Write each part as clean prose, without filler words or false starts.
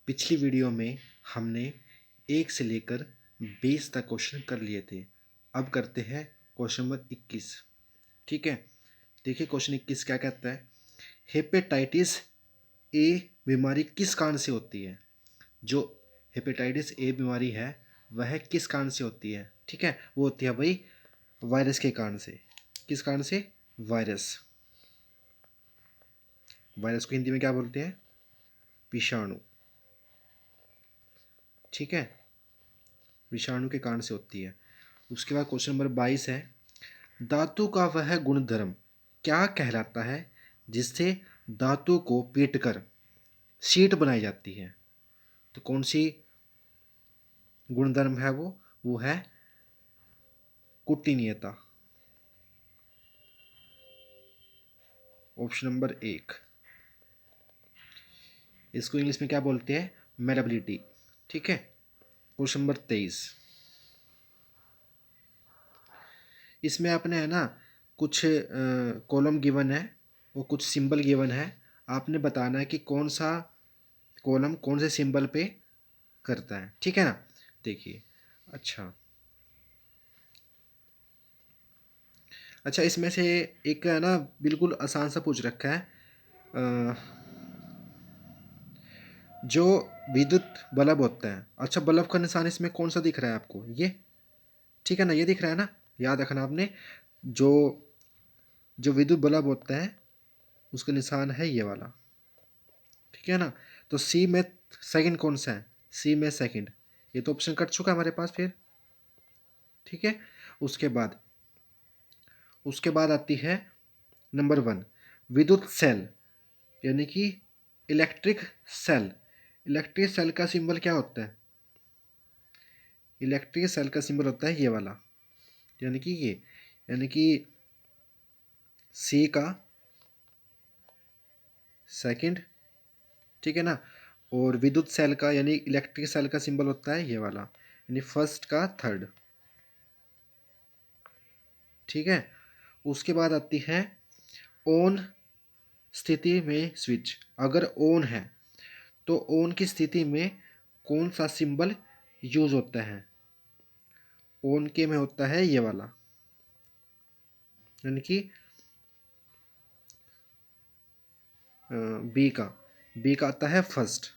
पिछली वीडियो में हमने 1 से लेकर 20 तक क्वेश्चन कर लिए थे। अब करते हैं क्वेश्चन नंबर 21। ठीक है, देखिए क्वेश्चन 21 क्या कहता है। हेपेटाइटिस ए बीमारी किस कारण से होती है। जो हेपेटाइटिस ए बीमारी है वह किस कारण से होती है। ठीक है, वो होती है भाई वायरस के कारण से। किस कारण से? वायरस। वायरस को हिंदी में क्या बोलते हैं? विषाणु। ठीक है, विषाणु के कारण से होती है। उसके बाद क्वेश्चन नंबर 22 है, धातु का वह गुणधर्म क्या कहलाता है जिससे धातु को पीटकर शीट बनाई जाती है। तो कौन सी गुणधर्म है वो है कुटिनीयता। Option number 1। इसको इंग्लिश में क्या बोलते हैं? मेलेबिलिटी। ठीक है, क्वेश्चन नंबर 23। इसमें आपने है ना कुछ कॉलम गिवन है और कुछ सिंबल गिवन है। आपने बताना है कि कौन सा कॉलम कौन से सिंबल पे करता है। ठीक है ना, देखिए। अच्छा, इसमें से एक है ना बिल्कुल आसान सा पूछ रखा है। अ, जो विद्युत बल्ब होता है, अच्छा बल्ब का निशान इसमें कौन सा दिख रहा है आपको? ये ठीक है ना, ये दिख रहा है ना। याद रखना आपने, जो जो विद्युत बल्ब होता है उसका निशान है ये वाला। ठीक है ना, तो सी में सेकंड कौन सा है? सी में सेकंड, ये तो ऑप्शन कट चुका है हमारे पास फिर। ठीक है, उसके बाद उसके बाद आती है नंबर 1, विद्युत सेल यानी कि इलेक्ट्रिक सेल। इलेक्ट्रिक सेल का सिंबल क्या होता है? इलेक्ट्रिक सेल का सिंबल होता है ये वाला, यानी कि ये, यानी कि सी का सेकंड। ठीक है ना, और विद्युत सेल का यानी इलेक्ट्रिक सेल का सिंबल होता है ये वाला, यानी फर्स्ट का थर्ड। ठीक है, उसके बाद आती है ऑन स्थिति में स्विच। अगर ऑन है तो ऑन की स्थिति में कौन सा सिंबल यूज होता है? ऑन के में होता है ये वाला, यानी कि बी का आता है फर्स्ट।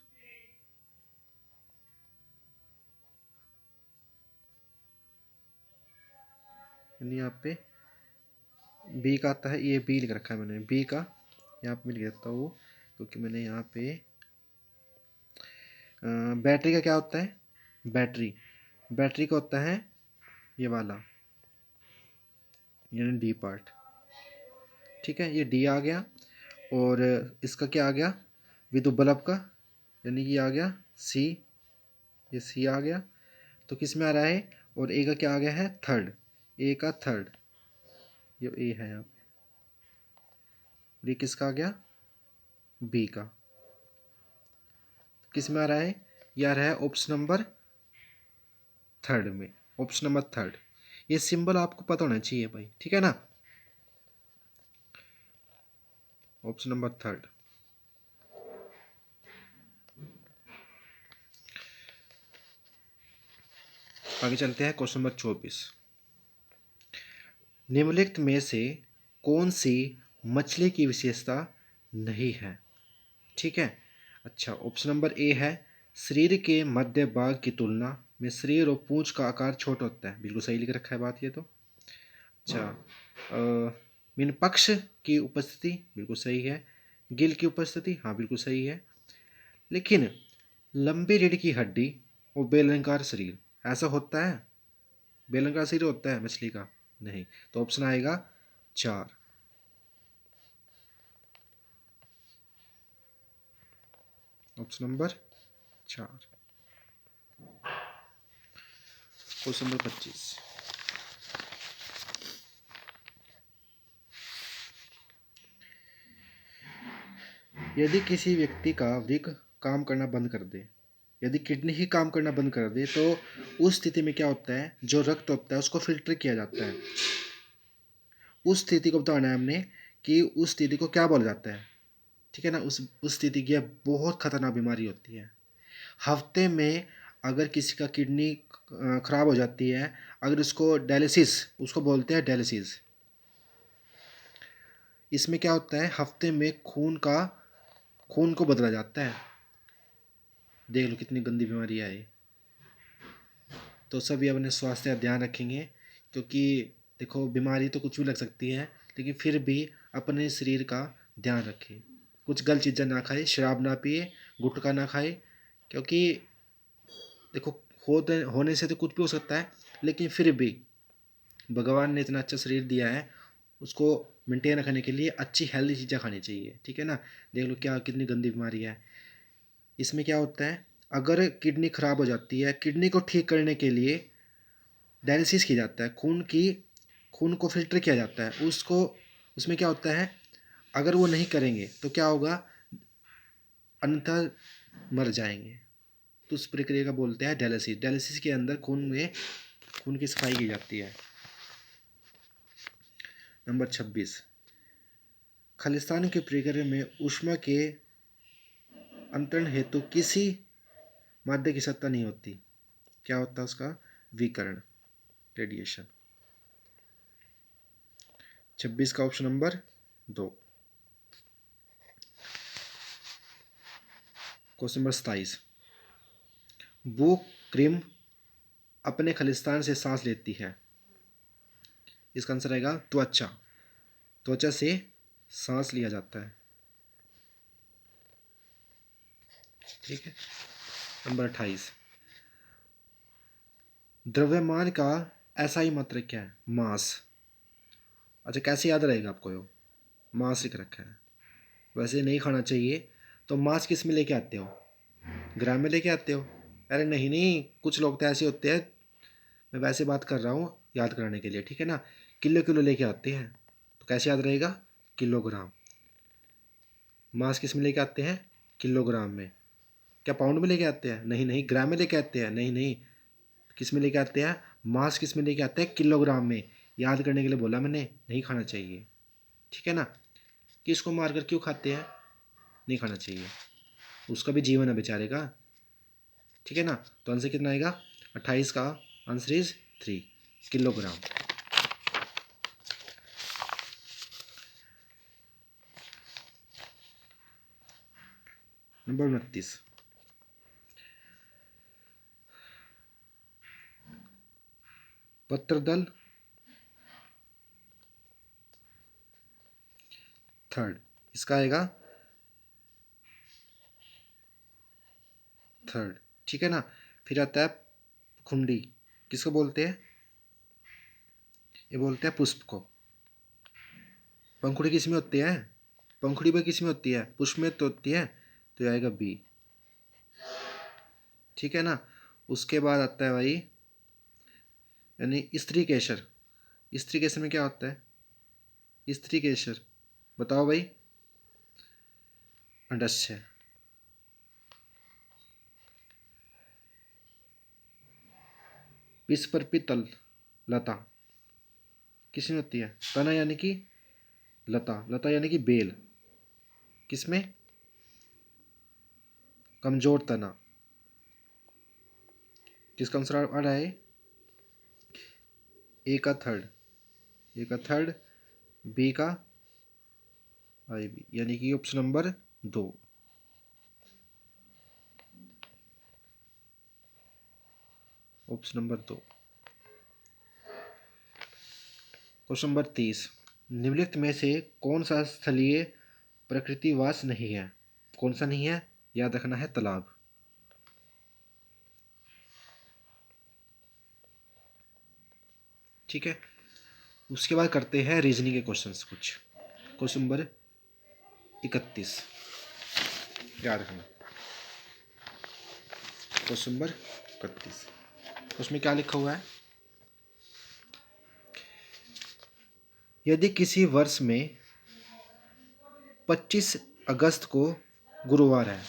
यानी यहाँ पे बी का आता है, ये बी लिख रखा है मैंने, बी का यहाँ पे लिख देता हूँ क्योंकि मैंने यहाँ पे बैटरी का क्या होता है? बैटरी का होता है ये वाला, यानी डी पार्ट। ठीक है, ये डी आ गया। और इसका क्या आ गया? विद्युत बल्ब का, यानी कि आ गया सी, ये सी आ गया। तो किस में आ रहा है? और ए का क्या आ गया है? थर्ड, ए का थर्ड, ये ए है यहाँ पे। ये किसका आ गया? बी का। किस में आ रहा है? ये आ रहा है ऑप्शन नंबर थर्ड में, ऑप्शन नंबर थर्ड। ये सिंबल आपको पता होना चाहिए भाई, ठीक है ना, ऑप्शन नंबर थर्ड। आगे चलते हैं, क्वेश्चन नंबर 24। निम्नलिखित में से कौन सी मछली की विशेषता नहीं है? ठीक है, अच्छा ऑप्शन नंबर ए है, शरीर के मध्य भाग की तुलना में शरीर और पूंछ का आकार छोटा होता है। बिल्कुल सही लिख रखा है बात ये तो। अच्छा, मीनपक्ष की उपस्थिति, बिल्कुल सही है। गिल की उपस्थिति, हाँ बिल्कुल सही है। लेकिन लंबी रीढ़ की हड्डी और बेलनाकार शरीर, ऐसा होता है? बेलनाकार शरीर होता है मछली का? नहीं, तो ऑप्शन आएगा 4, ऑप्शन नंबर 4। Question number 25। यदि किसी व्यक्ति का वृक्क काम करना बंद कर दे, यदि किडनी ही काम करना बंद कर दे, तो उस स्थिति में क्या होता है? जो रक्त होता है उसको फिल्टर किया जाता है। उस स्थिति को बताना है हमने कि उस स्थिति को क्या बोला जाता है। ठीक है ना, उस स्थिति की बहुत खतरनाक बीमारी होती है। हफ्ते में अगर किसी का किडनी खराब हो जाती है, अगर उसको डायलिसिस, उसको बोलते हैं डायलिसिस। इसमें क्या होता है, हफ्ते में खून को बदला जाता है। देख लो कितनी गंदी बीमारी है ये। तो सभी अपने स्वास्थ्य का ध्यान रखेंगे, क्योंकि देखो बीमारी तो कुछ भी लग सकती है, लेकिन फिर भी अपने शरीर का ध्यान रखें। कुछ गलत चीज़ें ना खाए, शराब ना पिए, गुटखा ना खाए, क्योंकि देखो होने से तो कुछ भी हो सकता है, लेकिन फिर भी भगवान ने इतना अच्छा शरीर दिया है, उसको मेंटेन रखने के लिए अच्छी हेल्दी चीज़ें खानी चाहिए, ठीक है ना। देख लो क्या कितनी गंदी बीमारी है। इसमें क्या होता है, अगर किडनी खराब हो जाती है, किडनी को ठीक करने के लिए डायलिसिस किया जाता है, खून को फिल्टर किया जाता है उसको। उसमें क्या होता है, अगर वो नहीं करेंगे तो क्या होगा, अंततः मर जाएंगे। तो उस प्रक्रिया का बोलते हैं डायलिसिस। डायलिसिस के अंदर खून की सफाई की जाती है। नंबर 26, खालिस्तान की प्रक्रिया में ऊष्मा के अंतरण हेतु किसी माध्य की सत्ता नहीं होती। क्या होता है उसका, विकर्ण, रेडिएशन। 26 का ऑप्शन नंबर 2। क्वेश्चन नंबर 27, वो क्रीम अपने खालिस्तान से सांस लेती है। इसका आंसर आएगा त्वचा। त्वचा से सांस लिया जाता है, ठीक है। नंबर 28, द्रव्यमान का ऐसा ही मात्रक क्या है, मास। अच्छा कैसे याद रहेगा आपको, यो मास लिख रखा है, वैसे नहीं खाना चाहिए। तो मास किस में लेके आते हो, ग्राम में लेके आते हो। अरे नहीं नहीं, कुछ लोग तो ऐसे होते हैं, मैं वैसे बात कर रहा हूँ याद कराने के लिए, ठीक है ना। किलो किलो लेके आते हैं, तो कैसे याद रहेगा, किलोग्राम। मास किस में लेके आते हैं, किलोग्राम में। क्या पाउंड में लेके आते हैं, नहीं नहीं। ग्राम में लेके आते हैं, नहीं नहीं। किस में लेके आते हैं, मास किस में लेके आते हैं, किलोग्राम में। याद करने के लिए बोला मैंने, नहीं खाना चाहिए, ठीक है ना। किसको मारकर क्यों खाते हैं, नहीं खाना चाहिए, उसका भी जीवन है बेचारे का, ठीक है ना। तो आंसर कितना आएगा, 28 का आंसर इज 3 किलोग्राम। नंबर 29, पत्रदल थर्ड, इसका आएगा थर्ड, ठीक है ना। फिर आता है खुंडी, किसको बोलते हैं, ये बोलते हैं पुष्प को। पंखुड़ी किस में होती है, पंखुड़ी में किस में होती है, पुष्प में तो होती है, तो ये आएगा बी, ठीक है ना। उसके बाद आता है भाई, यानी स्त्री केसर। स्त्री केसर में क्या होता है, स्त्री केसर, बताओ भाई, अंडस्य। विस्पर्पी तल लता किसमें होती है, तना यानी कि लता, लता यानी कि बेल, किसमें, कमजोर तना। किसका आंसर आ रहा है, ए का थर्ड, ए का थर्ड, बी का आई बी, यानी कि option number 2। Option number 2। Question number 30, निम्नलिखित में से कौन सा स्थलीय प्रकृतिवास नहीं है, कौन सा नहीं है, याद रखना है, तालाब, ठीक है। उसके बाद करते हैं रीजनिंग के क्वेश्चंस कुछ। क्वेश्चन नंबर 31, याद रखना, क्वेश्चन नंबर 31, उसमें क्या लिखा हुआ है, यदि किसी वर्ष में 25 अगस्त को गुरुवार है,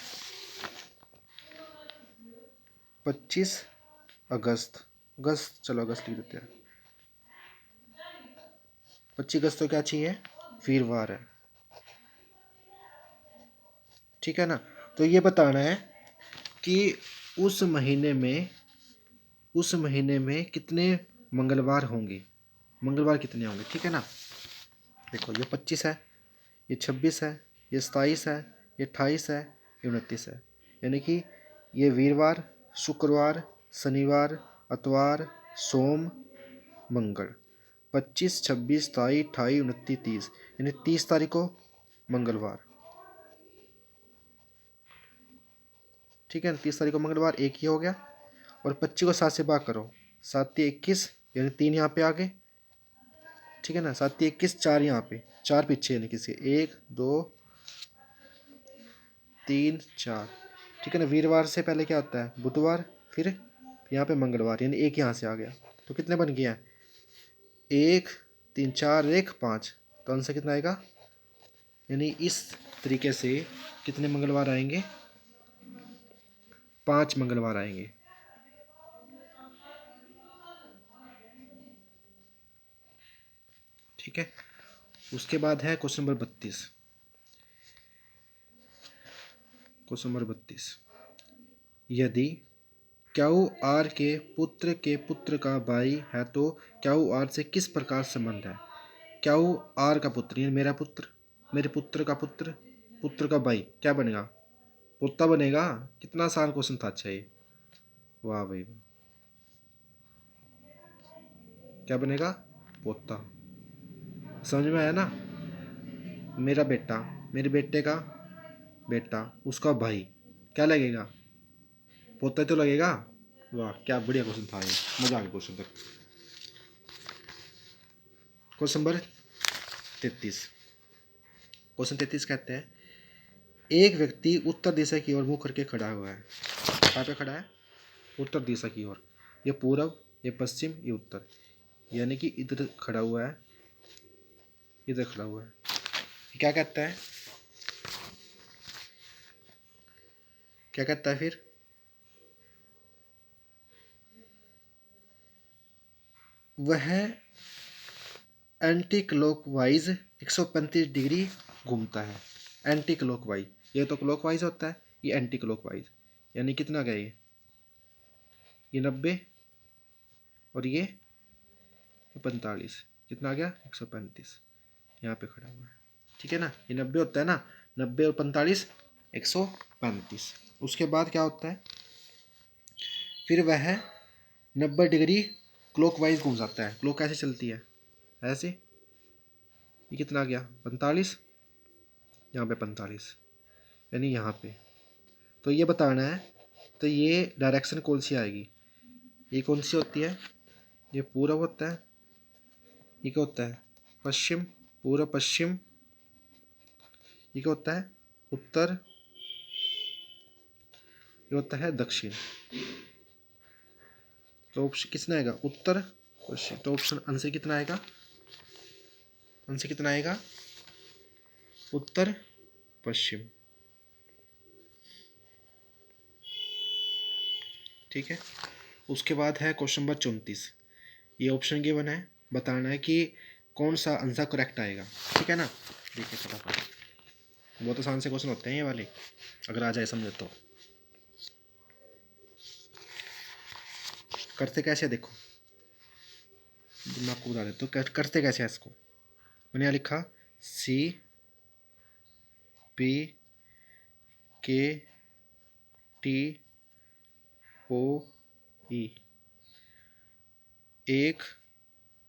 25 अगस्त, अगस्त चलो अगस्त लिख देते हैं, 25 अगस्त तो क्या चाहिए, वीरवार है, ठीक है ना। तो ये बताना है कि उस महीने में कितने मंगलवार होंगे, मंगलवार कितने होंगे, ठीक है ना। देखो ये 25 है, ये 26 है, ये 27 है, ये 28 है, ये 29 है। यानी कि ये वीरवार, शुक्रवार, शनिवार, इतवार, सोम, मंगल। 25, 26, 27, 28, 29, 30, यानी 30 तारीख को मंगलवार, ठीक है ना। 30 तारीख को मंगलवार, एक ही हो गया। और 25 को 7 से भाग करो, 7 × 21, यानी 3 यहाँ पे आ गए, ठीक है ना। 7 × 21, 4 यहाँ पे, 4 पीछे यानी किसी 1 2 3 4, ठीक है ना। वीरवार से पहले क्या होता है, बुधवार, फिर यहाँ पे मंगलवार, यानी एक यहाँ से आ गया। तो कितने बन गया, 1 3 4 1 5, तो आंसर कितना आएगा। यानी इस तरीके से कितने मंगलवार आएंगे, 5 मंगलवार आएंगे। ठीक है। उसके बाद है क्वेश्चन नंबर 32। क्वेश्चन नंबर 32, यदि क्यू आर के पुत्र का भाई है तो क्यू आर से किस प्रकार संबंध है। क्यू आर का पुत्र, यानी मेरा पुत्र, मेरे पुत्र का पुत्र, पुत्र का भाई, क्या बनेगा, पोता बनेगा। कितना आसान क्वेश्चन था, अच्छा ये, वाह भाई, क्या बनेगा, पोता। समझ में आया ना। मेरा बेटा, मेरे बेटे का बेटा, उसका भाई, क्या लगेगा, पोता ही तो लगेगा। वाह क्या बढ़िया क्वेश्चन था ये, मजा आ गया क्वेश्चन तक। Question number 33। क्वेश्चन 33 कहते हैं, एक व्यक्ति उत्तर दिशा की ओर मुंह करके खड़ा हुआ है। कहाँ पे खड़ा है, उत्तर दिशा की ओर। ये पूरब, ये पश्चिम, ये उत्तर, यानी कि इधर खड़ा हुआ है, इधर खड़ा हुआ है। क्या कहता है, क्या कहता है फिर, वह एंटी क्लॉकवाइज 135 डिग्री घूमता है। एंटी क्लॉकवाइज, ये तो क्लॉकवाइज होता है, ये एंटी क्लॉकवाइज, यानी कितना गया ये 90, और ये 45, कितना आ गया 135, यहाँ पे खड़ा हुआ है, ठीक है ना। ये 90 होता है ना, 90 और 45 135। उसके बाद क्या होता है, फिर वह 90 डिग्री क्लॉकवाइज घूम सकता है। क्लॉक कैसे चलती है, ऐसे, ये कितना आ गया 45, यहाँ पे 45, यानी यहाँ पे। तो ये बताना है, तो ये डायरेक्शन कौन सी आएगी, ये कौन सी होती है, ये पूरब होता है, ये क्या होता है पश्चिम, पूर्व पश्चिम, ये क्या होता है उत्तर, ये होता है दक्षिण। तो ऑप्शन कितना आएगा, उत्तर पश्चिम। तो ऑप्शन आंसर कितना आएगा, आंसर कितना आएगा, उत्तर पश्चिम। ठीक है। उसके बाद है क्वेश्चन नंबर 34। ये ऑप्शन गिवन है, बताना है कि कौन सा आंसर करेक्ट आएगा, ठीक है ना। देखिए फटाफट, बहुत आसान से क्वेश्चन होते हैं ये वाले, अगर आ जाए समझे तो। करते कैसे देखो, मैं आपको बता देता हूँ करते कैसे है इसको। मैंने यहाँ लिखा CPKTOE, 1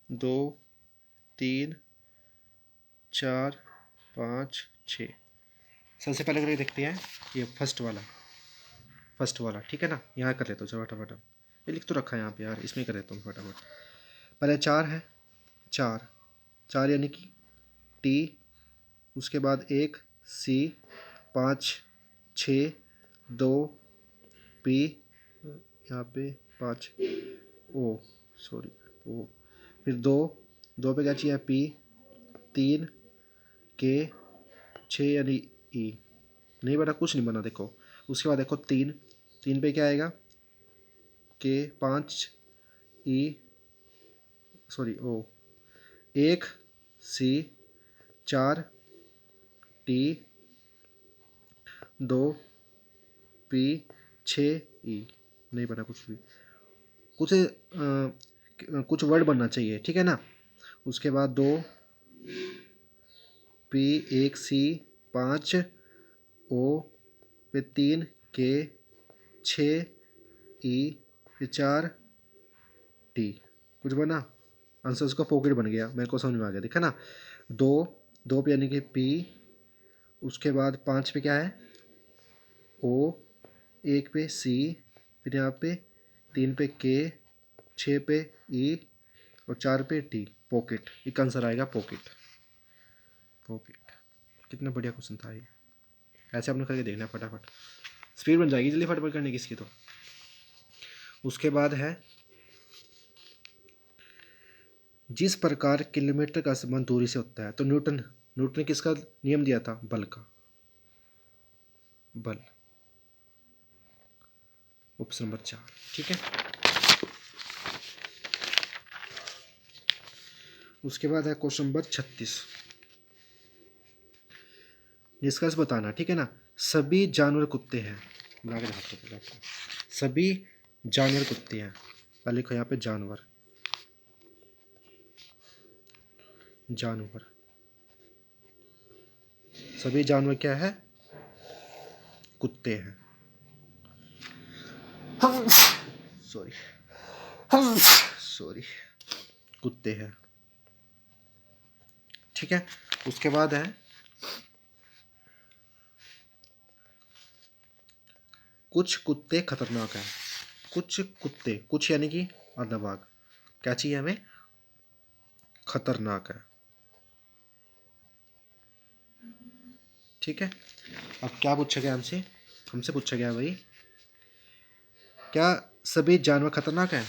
2 3 4 5 6। सबसे पहले करके देखते हैं ये फर्स्ट वाला, ठीक है ना। यहाँ कर लेता हूँ चलो फटाफट, ये लिख तो रखा है यहाँ पे यार, इसमें कर लेता हूँ फटाफट। पहले 4 है, 4 4 यानी कि टी, उसके बाद 1 सी, 5 6 2 पी, यहाँ पे 5 ओ, सॉरी ओ, फिर 2 2 पे क्या चाहिए पी, 3 के, 6 यानी ई, नहीं बना, कुछ नहीं बना देखो। उसके बाद देखो 3 3 पे क्या आएगा के, 5 ई, सॉरी ओ, 1 सी, 4 टी, 2 पी, 6 ई, नहीं बना कुछ भी, कुछ कुछ वर्ड बनना चाहिए, ठीक है ना। उसके बाद 2 पी, 1 सी, 5 ओ, फिर 3 के, 6 ई, फिर 4 टी। कुछ बना, आंसर उसका पॉकेट बन गया, मेरे को समझ में आ गया, देखा ना। दो, दो पे यानी कि पी, उसके बाद 5 पे क्या है ओ, 1 पे सी, फिर यहाँ पे 3 पे के, 6 पे ई और 4 पे टी। पॉकेट, एक आंसर आएगा पॉकेट। पॉकेट, कितना बढ़िया क्वेश्चन था ये। ऐसे आपने करके देखना है फटाफट, स्पीड बन जाएगी जल्दी फटाफट करने की इसकी तो। उसके बाद है जिस प्रकार किलोमीटर का संबंध दूरी से होता है, तो न्यूटन न्यूटन ने किसका नियम दिया था, बल का, बल। ऑप्शन नंबर 4, ठीक है। उसके बाद है क्वेश्चन नंबर 36, निष्कर्ष बताना, ठीक है ना। सभी जानवर कुत्ते हैं, बना के दिखाता हूं पहले आपको। सभी जानवर कुत्ते हैं, पहले लिखो यहाँ पे जानवर, जानवर, सभी जानवर क्या है, कुत्ते हैं। सॉरी सॉरी, कुत्ते हैं, ठीक है। उसके बाद है कुछ कुत्ते खतरनाक हैं, कुछ कुत्ते, कुछ यानी कि आधा भाग, क्या चाहिए हमें, खतरनाक है, ठीक है। अब क्या पूछा गया हमसे, हमसे पूछा गया भाई क्या सभी जानवर खतरनाक हैं,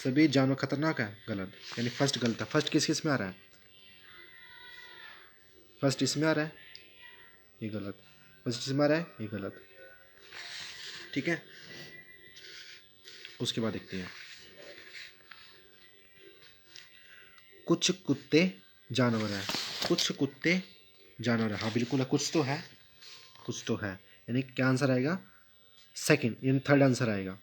सभी जानवर खतरनाक है, गलत, यानी फर्स्ट गलत है। फर्स्ट किस किस में आ रहा है, फर्स्ट इसमें आ रहा है, ये गलत, फर्स्ट इसमें आ रहा है, ये गलत, ठीक है। उसके बाद देखते हैं कुछ कुत्ते जानवर हैं, कुछ कुत्ते जानवर है, हाँ बिल्कुल है, कुछ तो है, कुछ तो है, यानी क्या आंसर आएगा, सेकंड, यानी थर्ड आंसर आएगा।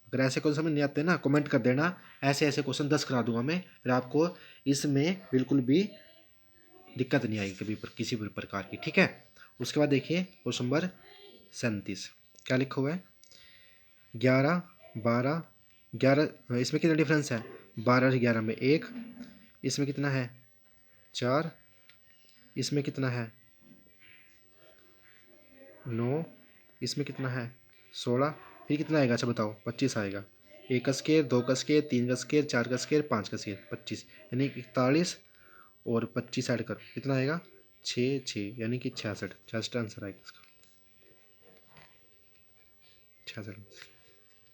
अगर ऐसे क्वेश्चन समझ नहीं आते ना, कमेंट कर देना, ऐसे ऐसे क्वेश्चन 10 करा दूंगा मैं, फिर आपको इसमें बिल्कुल भी दिक्कत नहीं आएगी कभी पर, किसी भी प्रकार की, ठीक है। उसके बाद देखिए क्वेश्चन नंबर 37, क्या लिखा हुआ है, 11, 12, 11, इसमें कितना डिफरेंस है, 12 और 11 में 1, इसमें कितना है 4, इसमें कितना है 9, इसमें कितना है 16, फिर कितना आएगा, अच्छा बताओ, 25 आएगा। 1 का स्केयर, 2 का स्केयर, 3 का स्केयर, 4 का स्केयर, 5 का स्केयर, 25, यानी 41 और 25 ऐड करो, कितना आएगा 6, 6 यानी कि 66, 66 आंसर आएगा इसका, 66,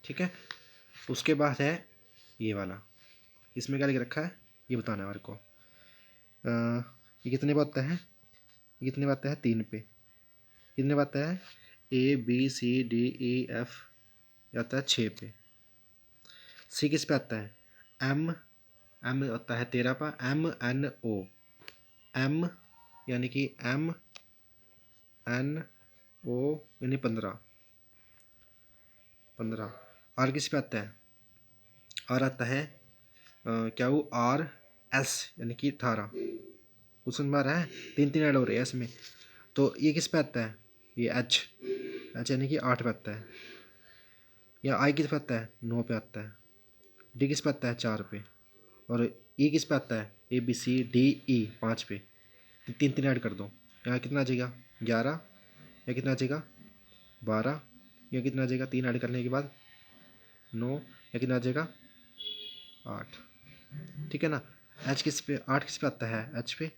ठीक है। उसके बाद है ये वाला, इसमें क्या लिख रखा है ये बताना है मेरे को। ये कितने बात है, ये कितने बात है 3 पे, कितने बात है ABCDEF, आता है 6 पे। सी किस पे आता है, एम, एम आता है 13 पर, MNO, एम यानी कि MNO यानी 15, 15। आर किस पे आता है, आर आता है क्या वो RS यानी कि 18, कुछ समझ में आ रहा है, 3 3 ऐड हो रहे हैं इसमें। तो ये किस पे आता है, ये एच, एच यानी कि 8 पे आता है। या आई किस पे आता है 9 पे आता है। डी किस पे आता है 4 पे। और ई किस पे आता है ABCDE 5 पे। 3 3 ऐड कर दो, यहाँ कितना आ जाएगा 11, या कितना आ जाएगा 12, या कितना आ जाएगा 3 ऐड करने के बाद 9, या कितना आ जाएगा 8, ठीक है ना। एच किस पे, 8 किस पे आता है एच पे,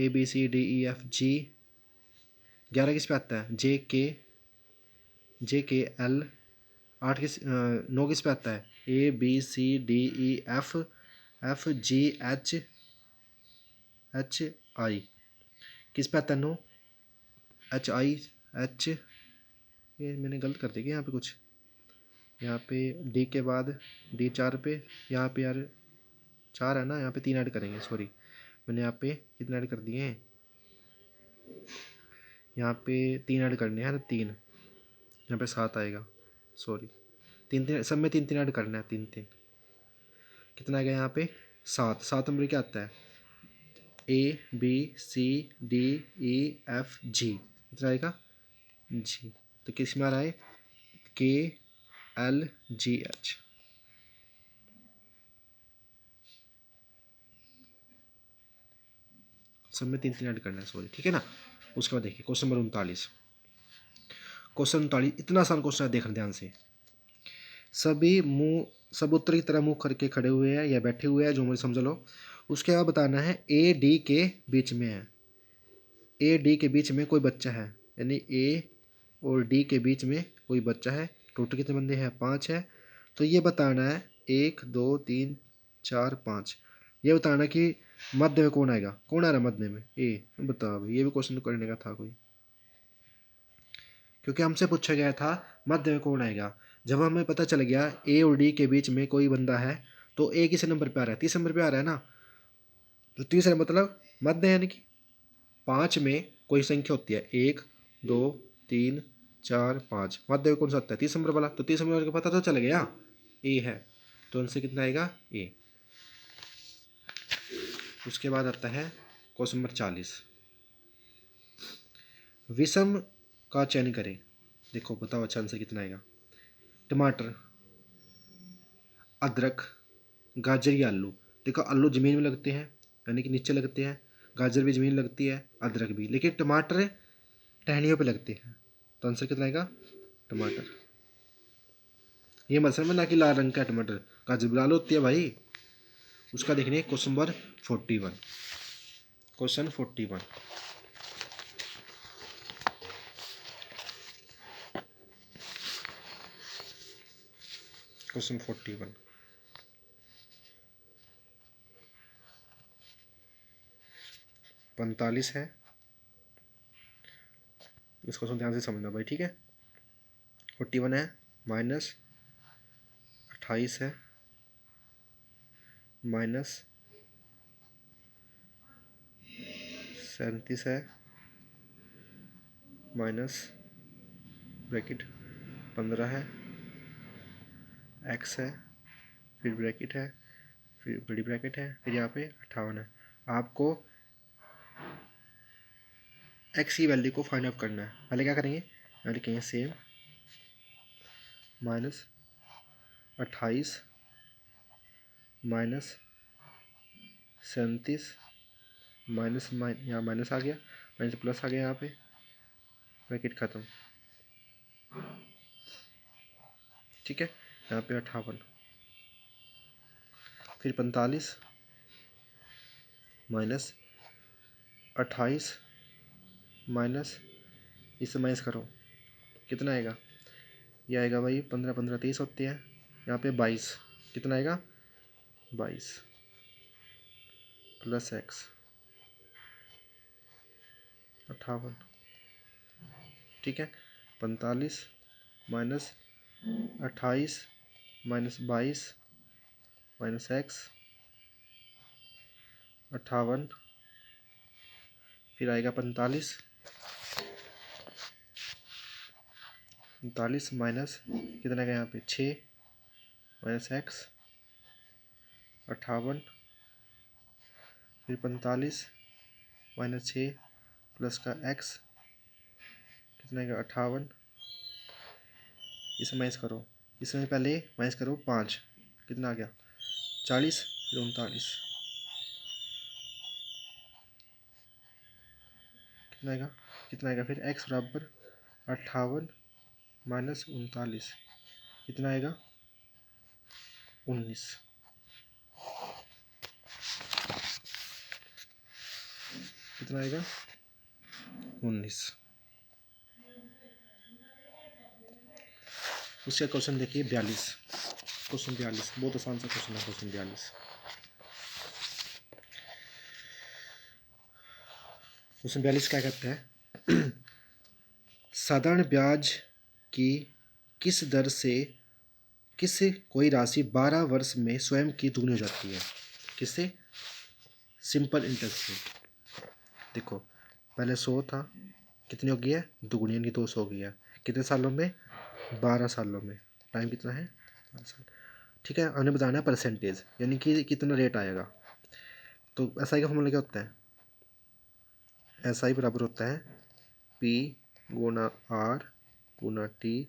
ABCDEFG। 11 किस पे आता है JKL। 8 किस 9 किस पे आता है ABCDEFFGHI। किस पे आता है 9, HI, H, ये मैंने गलत कर दिया यहाँ पे कुछ, यहाँ पे डी के बाद डी 4 पे, यहाँ पे यार 4 है ना, यहाँ पे 3 ऐड करेंगे, सॉरी मैंने यहाँ पे कितने ऐड कर दिए हैं यहाँ पे 3 ऐड करने हैं ना, 3, यहाँ पे 7 आएगा, सॉरी 3 सब में 3 3 ऐड करना है, 3 3, कितना आएगा यहाँ पे 7। 7 नंबर क्या आता है, ABCDEFG, कितना आएगा जी। तो किस में आ रहा है KLGH। सब में 3 3 ऐड करना है, सॉरी, ठीक है ना। उसके बाद देखिए क्वेश्चन नंबर 39। क्वेश्चन 39 इतना आसान क्वेश्चन है, देखना ध्यान से। सब उत्तर की तरह मुंह करके खड़े हुए हैं या बैठे हुए हैं, जो मुझे समझ लो। उसके बाद बताना है AD के बीच में है, AD के बीच में कोई बच्चा है, यानी A और D के बीच में कोई बच्चा है। टोटल कितने बंदे हैं, 5 है। तो ये बताना है 1 2 3 4 5, ये बताना कि मध्य में कौन आएगा, कौन आ रहा है मध्य में, ए। बताओ भाई, ये भी क्वेश्चन करने का था कोई, क्योंकि हमसे पूछा गया था मध्य में कौन आएगा। जब हमें पता चल गया ए और डी के बीच में कोई बंदा है, तो ए किस नंबर पे आ रहा है, 30 नंबर पे आ रहा है ना। तो 30 मतलब मध्य, यानी कि 5 में कोई संख्या होती है 1 2 3 4 5, मध्य में कौन सा आता है, 30 नंबर वाला। तो 30 नंबर का पता तो चल गया ए है, तो उनसे कितना आएगा ए। उसके बाद आता है क्वेश्चन नंबर 40। विषम का चयन करें। देखो बताओ अच्छा आंसर कितना आएगा। टमाटर, अदरक, गाजर या आलू। देखो आलू ज़मीन में लगते हैं, यानी कि नीचे लगते हैं, गाजर भी ज़मीन लगती है, अदरक भी, लेकिन टमाटर टहनियों पे लगते हैं। तो आंसर कितना आएगा टमाटर। ये मत समझना कि लाल रंग का टमाटर, गाजर भी लाल होती है भाई। उसका देखने क्वेश्चन नंबर 41। क्वेश्चन 41, क्वेश्चन 41 45 है। इस क्वेश्चन ध्यान से समझना भाई, ठीक है। 41 है, -28 है, -37 है, माइनस ब्रैकेट 15 है, x है, फिर ब्रैकेट है, फिर बड़ी ब्रैकेट है, फिर यहाँ पे 58 है। आपको x की वैल्यू को फाइंड आउट करना है। पहले क्या करेंगे, यहाँ लिखेंगे सेम -28 -37 माइनस यहाँ माइनस आ गया, माइनस प्लस आ गया, यहाँ पे ब्रैकेट ख़त्म, ठीक है। यहाँ पे 58, फिर 45 -28 माइनस, इससे माइनस करो, कितना आएगा, ये आएगा भाई 15 15 30 होते हैं, यहाँ पे 22, कितना आएगा 22 प्लस x 58, ठीक है। 45 -28 -22 -x 58, फिर आएगा 45 माइनस कितना आएगा यहाँ पे 6 -x 58, फिर 45 -6 प्लस का x, कितना आएगा 58, इसे माइनस करो, इसमें पहले माइनस करो 5, कितना आ गया 40, फिर 39, कितना आएगा फिर x बराबर 58 -39, कितना आएगा 19, कितना आएगा 19। उसका क्वेश्चन देखिए 42, क्वेश्चन 42 बहुत आसान सा क्वेश्चन है, क्वेश्चन 42। क्वेश्चन 42 क्या कहता है, साधारण ब्याज की किस दर से कोई राशि 12 वर्ष में स्वयं की दुगनी हो जाती है, किससे, सिंपल इंटरेस्ट से। देखो पहले 100 था, कितनी हो गई है, दुगुनी यानी 200 हो गया। कितने सालों में, 12 सालों में। टाइम कितना है, 12 साल। ठीक है, हमें बताना है परसेंटेज, यानी कि कितना रेट आएगा। तो एस आई का फॉर्मूला क्या होता है, एस आई बराबर होता है पी गुना आर गुना टी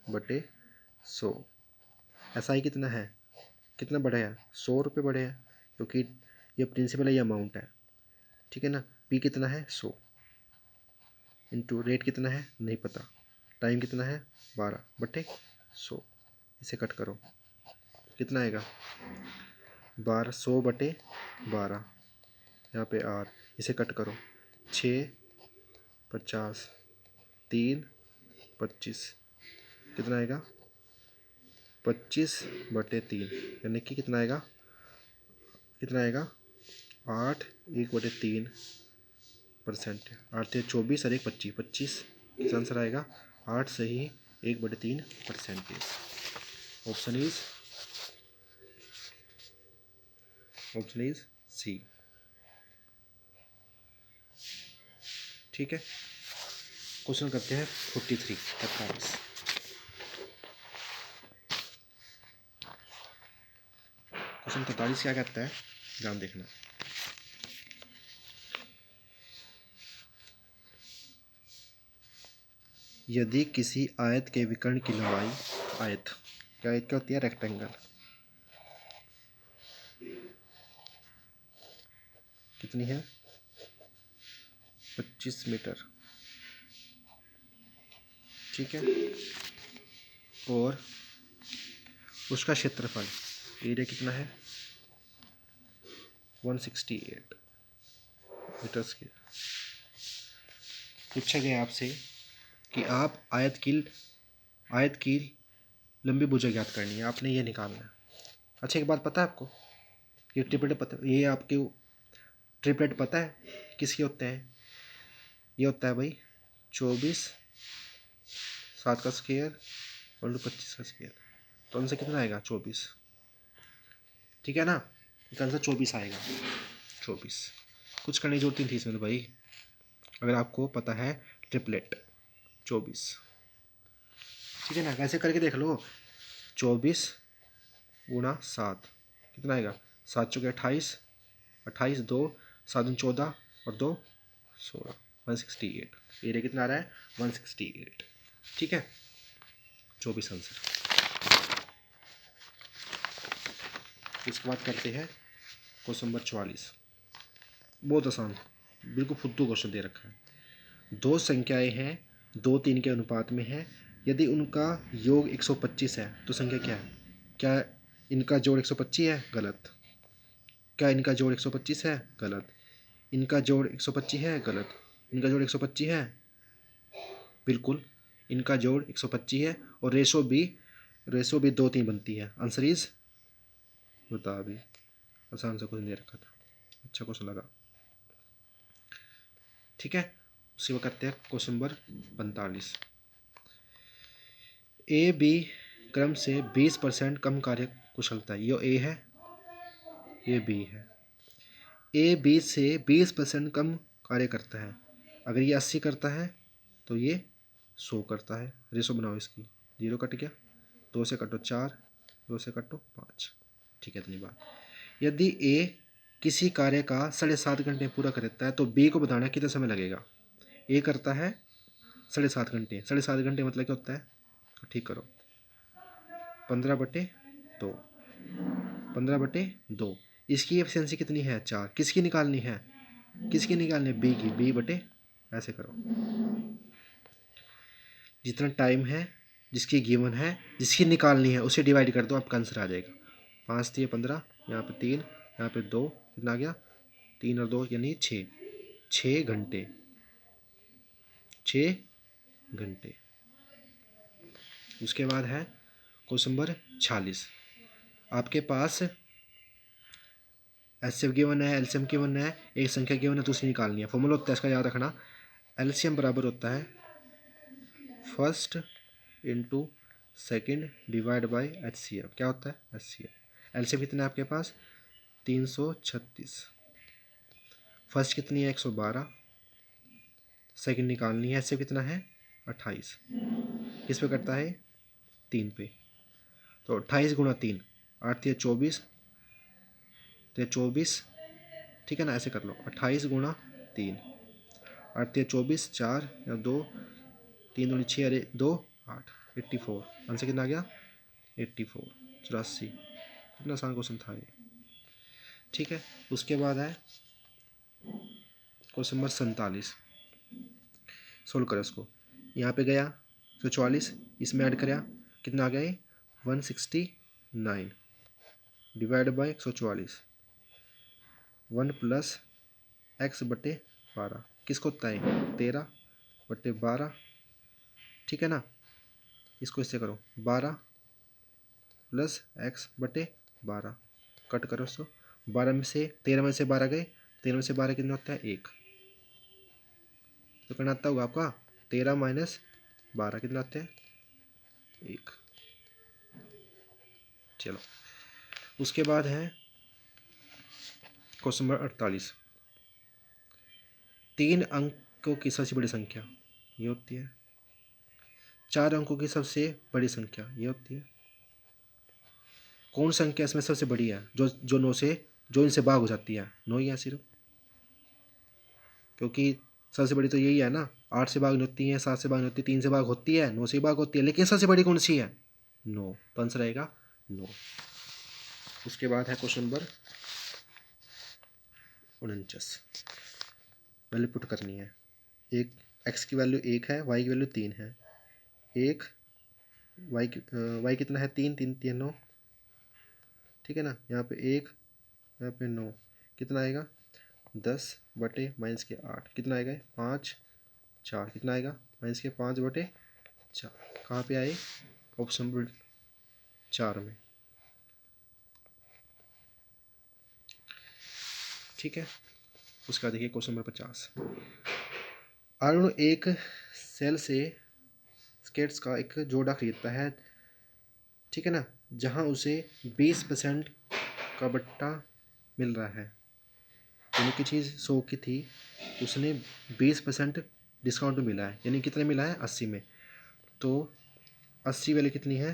बटे 100। एस आई कितना है, कितना बढ़े हैं, 100 रुपये बढ़े हैं, क्योंकि ये प्रिंसिपल है, ये अमाउंट है। ठीक है ना, पी कितना है 100 इंटू रेट कितना है नहीं पता, टाइम कितना है 12 बटे 100। इसे कट करो, कितना आएगा 100 बटे 12, यहाँ पे आर, इसे कट करो, 6 50 3 25, कितना आएगा 25/3, यानी कि कितना आएगा 8 1/3%। 8 से 24 और 1 25, 25 इसका आंसर आएगा 8 से ही 1/3%। ऑप्शन इज सी। ठीक है, क्वेश्चन करते हैं 43 45। क्वेश्चन 43 क्या कहता है, ध्यान देखना। यदि किसी आयत के विकर्ण की लंबाई, आयत क्या होती है, रेक्टेंगल, कितनी है 25 मीटर। ठीक है, और उसका क्षेत्रफल एरिया कितना है 168 मीटर स्क्वायर। पूछा गया आपसे कि आप आयत की लंबी भुजा ज्ञात करनी है, आपने ये निकालना है। अच्छा, एक बात पता है आपको, ये ट्रिपलेट पता, ये आपके ट्रिपलेट पता है किसके होते हैं, ये होता है भाई 24 7 का स्क्वायर और 25 का स्क्वायर। तो आंसर कितना आएगा 24। ठीक है ना, इसका आंसर 24 आएगा, 24। कुछ करने की जरूरत नहीं थी इसमें तो भाई, अगर आपको पता है ट्रिपलेट 24। ठीक है ना, कैसे करके देख लो, 24 गुणा 7 कितना आएगा, 7 चौके 28, 28 2 7 दूनी 14 और 2 16, 168। एरिया कितना आ रहा है 168। ठीक है, 24 आंसर। इसके बाद करते हैं क्वेश्चन नंबर 44। बहुत आसान, बिल्कुल फुद्दू क्वेश्चन दे रखा है। दो संख्याएं हैं, 2 3 के अनुपात में है, यदि उनका योग 125 है तो संख्या क्या है। क्या इनका जोड़ 125 है, गलत। क्या इनका जोड़ 125 है, गलत। इनका जोड़ 125 है, गलत। इनका जोड़ 125 है, बिल्कुल। इनका जोड़ 125 है, और रेशो भी 2 3 बनती है। आंसर इज, बता अभी, आसान से क्वेश्चन दे रखा था, अच्छा क्वेश्चन लगा। ठीक है, उसी वक्त करते हैं क्वेश्चन नंबर 45। ए बी क्रम से 20% कम कार्य कुशलता है, ये ए है, ये बी है। ए बी से 20% कम कार्य करता है। अगर ये 80 करता है तो ये 100 करता है। रेशो बनाओ इसकी, 0 कट गया, 2 से कटो 4, 2 से कटो 5। ठीक है, इतनी बात। यदि ए किसी कार्य का 7.5 घंटे पूरा करता है तो बी को बताना कितना समय लगेगा। ए करता है 7.5 घंटे, 7.5 घंटे मतलब क्या होता है, ठीक करो, 15/2, 15/2। इसकी एफिशिएंसी कितनी है 4, किसकी निकालनी है, बी की, बी बटे, ऐसे करो, जितना टाइम है, जिसकी गिवन है, जिसकी निकालनी है, उसे डिवाइड कर दो, आपका आंसर आ जाएगा। 5 3 15, यहाँ पे 3, यहाँ पे 2, कितना आ गया 3 और 2 यानी 6, 6 घंटे, 6 घंटे। उसके बाद है क्वेश्चन नंबर 46। आपके पास एच सी एफ गिवन है, एलसीएम गिवन है, एक संख्या गिवन है, दूसरी निकालनी है। फॉर्मूला होता है इसका, याद रखना, एलसीएम बराबर होता है first into second divide by H C F. क्या होता है एच सी एफ। एलसीएम कितना है आपके पास 336, फर्स्ट कितनी है 112, सेकंड निकालनी है। ऐसे कितना है 28, किस पे करता है 3 पे। तो 28 गुणा 3, 8 या 24, तो 24, ठीक है ना। ऐसे कर लो 28 गुणा 3, 8 या 24, 4 या 2, 3 दूनी 6 अरे 2 8, 84। आंसर कितना आ गया 84, 84। कितना आसान क्वेश्चन था ये। ठीक है, उसके बाद है क्वेश्चन नंबर 47। सोल्व करो इसको। यहाँ पे गया 144, इसमें ऐड कराया, कितना आ गया ये 169 डिवाइड बाई 144, 1 प्लस एक्स बटे 12, किसको होता है 13 बटे 12, ठीक है ना। इसको इससे करो 12 प्लस एक्स बटे 12, कट करो इसको। 12 में से 13 में से 12 गए, 13 में से 12 कितना होता है 1, तो करना आता होगा आपका 13 माइनस 12 कितना आते हैं 1। चलो, उसके बाद है क्वेश्चन नंबर 48। 3 अंकों की सबसे बड़ी संख्या ये होती है, 4 अंकों की सबसे बड़ी संख्या ये होती है। कौन संख्या इसमें सबसे बड़ी है, जो जो 9 से, जो इनसे भाग हो जाती है 9 ही है सिर्फ, क्योंकि सबसे बड़ी तो यही है ना। 8 से भाग नहीं होती है, 7 से भाग नहीं होती, 3 से भाग होती है, 9 से भाग होती है, लेकिन सबसे बड़ी कौन सी है 9, तो आंसर आएगा 9। उसके बाद है क्वेश्चन नंबर 49, वैल्यू पुट करनी है। एक एक्स की वैल्यू 1 है, वाई की वैल्यू 3 है। 1 वाई कितना है 3, 3 3 9, ठीक है ना। यहाँ पे 1, यहाँ पे 9, कितना आएगा 10 बटे माइनस के 8, कितना आएगा 5 4, कितना आएगा माइनस के 5 बटे 4, कहाँ पे आए ऑप्शन नंबर 4 में, ठीक है। उसका देखिए क्वेश्चन नंबर 50। अरुण एक सेल से स्केट्स का एक जोड़ा खरीदता है, ठीक है ना, जहां उसे 20% का बट्टा मिल रहा है। यानी कि चीज़ 100 की थी, उसने 20% डिस्काउंट में मिला है, यानी कितने मिला है 80 में। तो 80 वाली कितनी है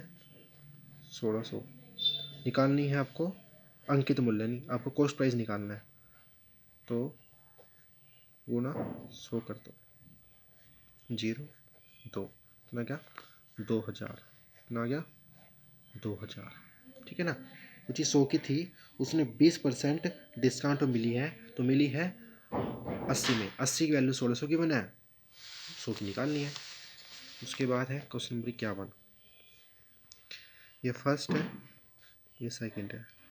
1600, निकालनी है आपको अंकित मूल्य, नहीं आपको कॉस्ट प्राइस निकालना है। तो गुणा 100 कर दो, 0 2, कितना क्या 2000, कितना आ गया 2000, ठीक है ना। वो चीज़ 100 की थी, उसने 20% डिस्काउंट मिली है, तो मिली है 80 में। 80 की वैल्यू 1600 की बना है, 100 की निकालनी है। उसके बाद है क्वेश्चन नंबर 51। ये फर्स्ट है, ये सेकंड है।